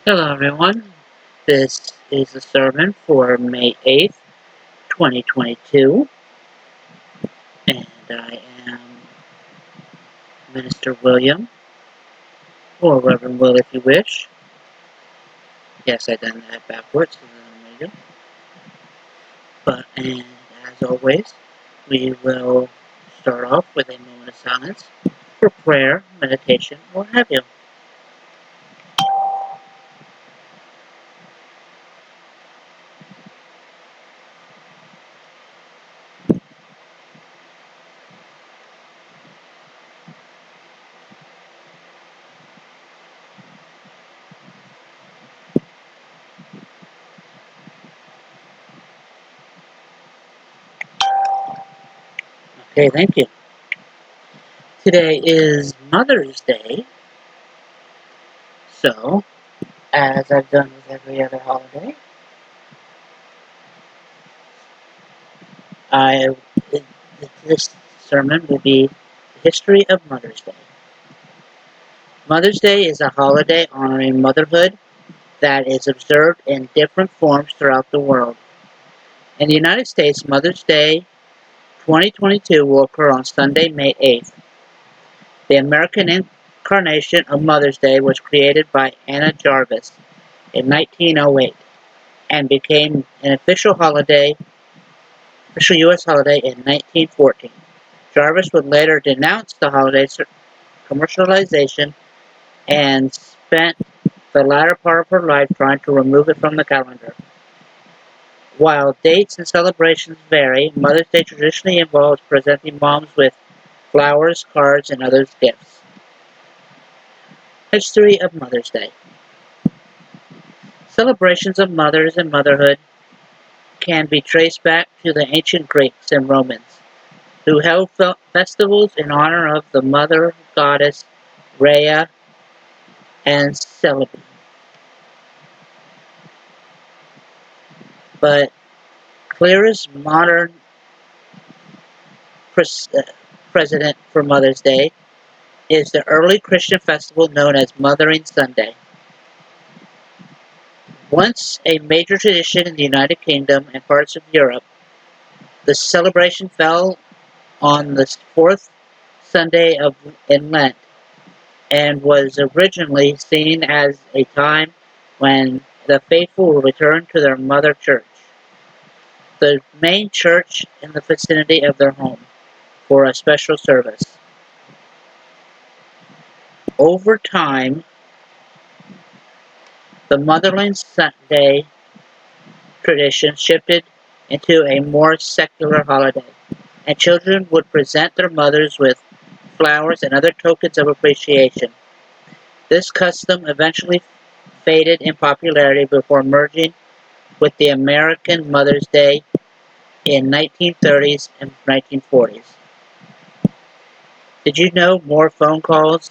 Hello, everyone. This is a sermon for May 8th, 2022, and I am Minister William, or Reverend Will if you wish. Yes, I done that backwards, and as always, we will start off with a moment of silence for prayer, meditation, or what have you. Okay, thank you. Today is Mother's Day, so as I've done with every other holiday, I this sermon will be the history of Mother's Day. Mother's Day is a holiday honoring motherhood that is observed in different forms throughout the world. In the United States, Mother's Day 2022 will occur on Sunday, May 8th. The American Incarnation of Mother's Day was created by Anna Jarvis in 1908 and became an official U.S. holiday in 1914. Jarvis would later denounce the holiday's commercialization and spent the latter part of her life trying to remove it from the calendar. While dates and celebrations vary, Mother's Day traditionally involves presenting moms with flowers, cards, and other gifts. History of Mother's Day. Celebrations of mothers and motherhood can be traced back to the ancient Greeks and Romans, who held festivals in honor of the mother goddess Rhea and Celebi. But clearest modern precedent for Mother's Day is the early Christian festival known as Mothering Sunday. Once a major tradition in the United Kingdom and parts of Europe, the celebration fell on the fourth Sunday in Lent and was originally seen as a time when the faithful will return to their mother church, the main church in the vicinity of their home, for a special service. Over time, the Mothering Sunday tradition shifted into a more secular holiday, and children would present their mothers with flowers and other tokens of appreciation. This custom eventually faded in popularity before merging with the American Mother's Day in 1930s and 1940s. Did you know more phone calls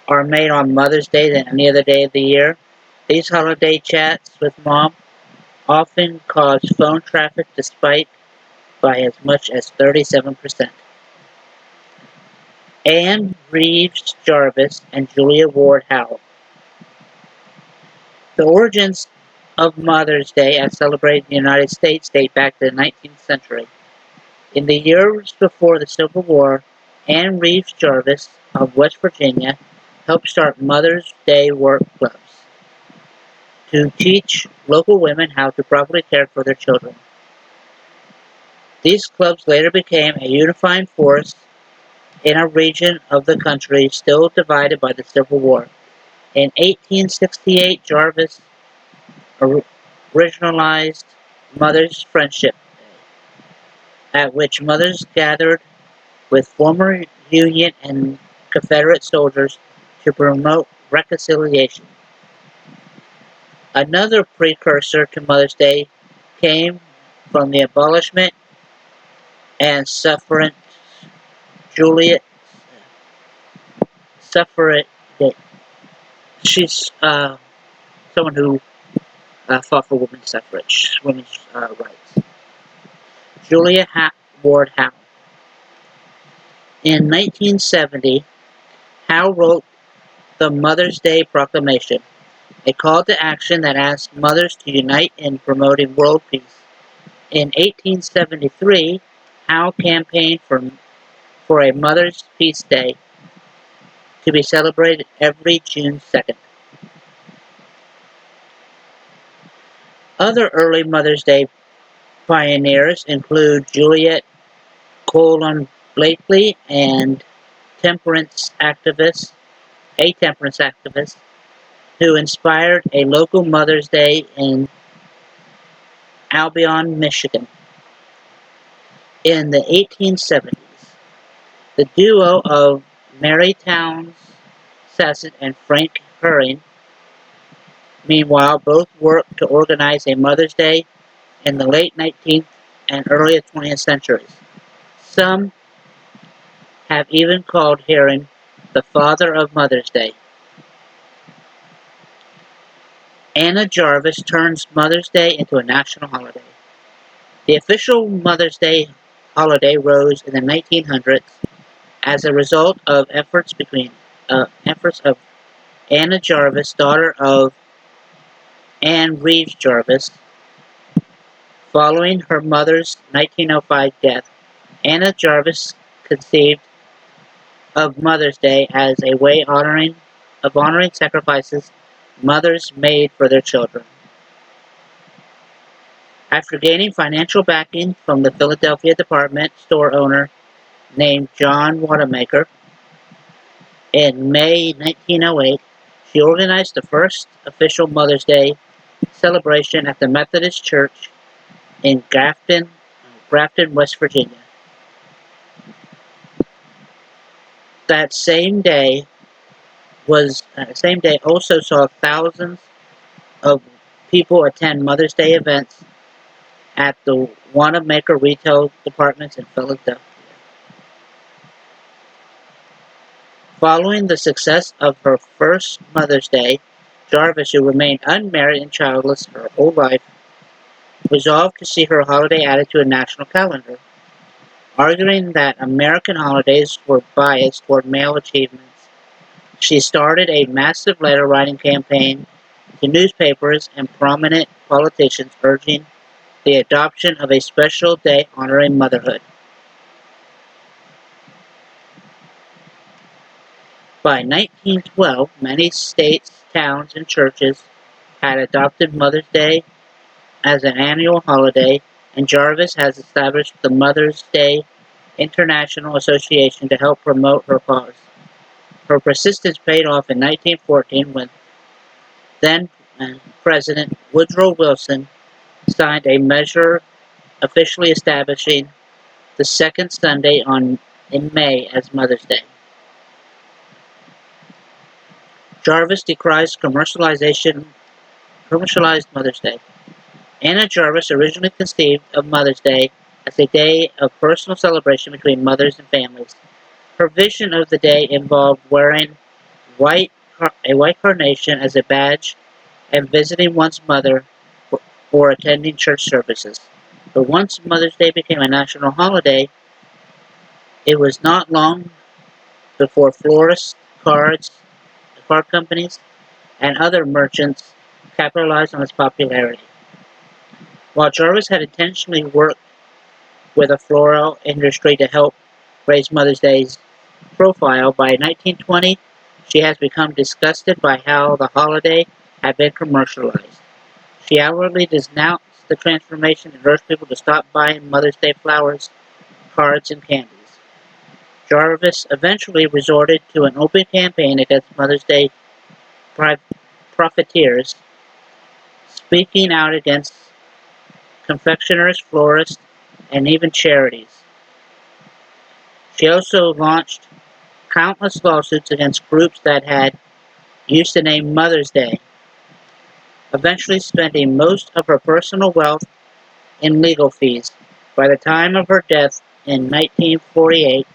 are made on Mother's Day than any other day of the year? These holiday chats with mom often cause phone traffic to spike by as much as 37%. Anne Reeves Jarvis and Julia Ward Howe. The origins of Mother's Day as celebrated in the United States date back to the 19th century. In the years before the Civil War, Anne Reeves Jarvis of West Virginia helped start Mother's Day work clubs to teach local women how to properly care for their children. These clubs later became a unifying force in a region of the country still divided by the Civil War. In 1868, Jarvis originalized Mother's Friendship Day, at which mothers gathered with former Union and Confederate soldiers to promote reconciliation. Another precursor to Mother's Day came from the abolishment and suffrage Juliet Suffragette. She's someone who fought for women's rights. Julia Ward Howe. In 1970, Howe wrote the Mother's Day Proclamation, a call to action that asked mothers to unite in promoting world peace. In 1873, Howe campaigned for a Mother's Peace Day to be celebrated every June 2nd. Other early Mother's Day pioneers include Juliet Colon Blakely and a temperance activist who inspired a local Mother's Day in Albion, Michigan. In the 1870s, the duo of Mary Towns Sasset and Frank Herring, meanwhile, both worked to organize a Mother's Day in the late 19th and early 20th centuries. Some have even called Herring the father of Mother's Day. Anna Jarvis turns Mother's Day into a national holiday. The official Mother's Day holiday rose in the 1900s as a result of efforts of Anna Jarvis, daughter of Anne Reeves Jarvis. Following her mother's 1905 death, Anna Jarvis conceived of Mother's Day as a way of honoring sacrifices mothers made for their children. After gaining financial backing from the Philadelphia department store owner named John Wanamaker in May 1908, she organized the first official Mother's Day celebration at the Methodist Church in Grafton, West Virginia. That same day also saw thousands of people attend Mother's Day events at the Wanamaker retail departments in Philadelphia. Following the success of her first Mother's Day, Jarvis, who remained unmarried and childless her whole life, resolved to see her holiday added to a national calendar, arguing that American holidays were biased toward male achievements. She started a massive letter-writing campaign to newspapers and prominent politicians urging the adoption of a special day honoring motherhood. By 1912, many states, towns, and churches had adopted Mother's Day as an annual holiday, and Jarvis has established the Mother's Day International Association to help promote her cause. Her persistence paid off in 1914 when then President Woodrow Wilson signed a measure officially establishing the second Sunday in May as Mother's Day. Jarvis decries commercialized Mother's Day. Anna Jarvis originally conceived of Mother's Day as a day of personal celebration between mothers and families. Her vision of the day involved wearing a white carnation as a badge and visiting one's mother or attending church services. But once Mother's Day became a national holiday, it was not long before florists, card companies, and other merchants capitalized on its popularity. While Jarvis had intentionally worked with a floral industry to help raise Mother's Day's profile, by 1920 she has become disgusted by how the holiday had been commercialized. She outwardly denounced the transformation and urged people to stop buying Mother's Day flowers, cards, and candies. Jarvis eventually resorted to an open campaign against Mother's Day profiteers, speaking out against confectioners, florists, and even charities. She also launched countless lawsuits against groups that had used the name Mother's Day, eventually spending most of her personal wealth in legal fees. By the time of her death in 1948,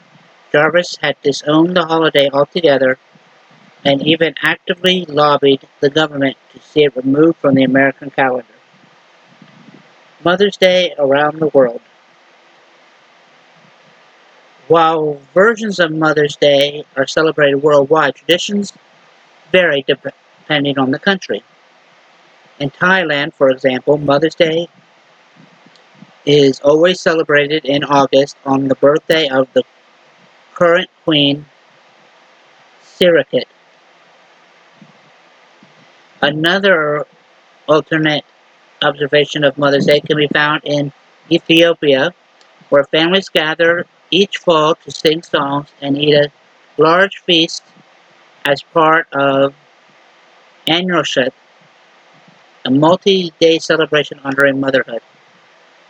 Jarvis had disowned the holiday altogether and even actively lobbied the government to see it removed from the American calendar. Mother's Day around the world. While versions of Mother's Day are celebrated worldwide, traditions vary depending on the country. In Thailand, for example, Mother's Day is always celebrated in August on the birthday of the current Queen Sirikit. Another alternate observation of Mother's Day can be found in Ethiopia, where families gather each fall to sing songs and eat a large feast as part of Annual, a multi-day celebration honoring motherhood.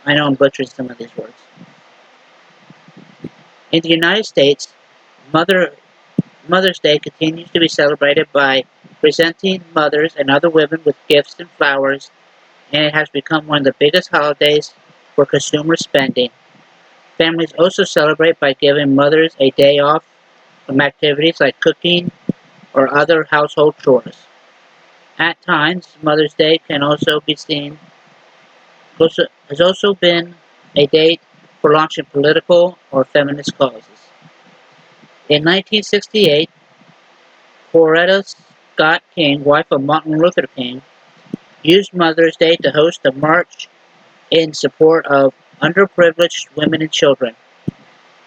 I know I'm butchering some of these words. In the United States, Mother's Day continues to be celebrated by presenting mothers and other women with gifts and flowers, and it has become one of the biggest holidays for consumer spending. Families also celebrate by giving mothers a day off from activities like cooking or other household chores. At times, Mother's Day can also be seen has also been a date for launching political or feminist causes. In 1968, Coretta Scott King, wife of Martin Luther King, used Mother's Day to host a march in support of underprivileged women and children.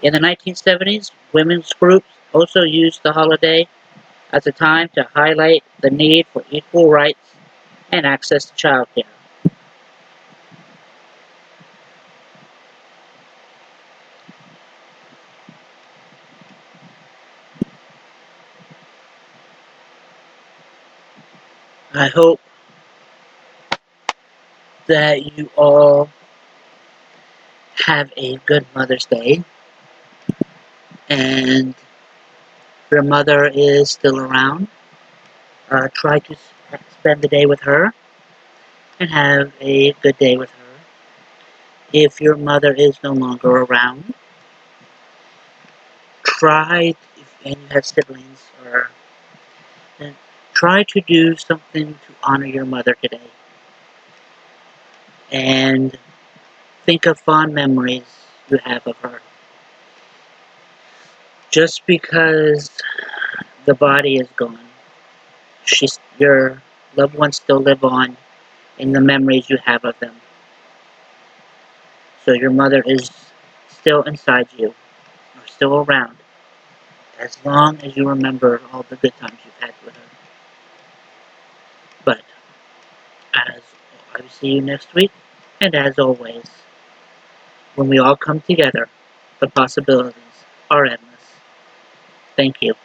In the 1970s, women's groups also used the holiday as a time to highlight the need for equal rights and access to childcare. I hope that you all have a good Mother's Day, and your mother is still around. Try to spend the day with her and have a good day with her. If your mother is no longer around, try, and you have siblings, or then try to do something to honor your mother today. And think of fond memories you have of her. Just because the body is gone, your loved ones still live on in the memories you have of them. So your mother is still inside you, or still around, as long as you remember all the good times you've had with her. But as I will see you next week, and as always, when we all come together, the possibilities are endless. Thank you.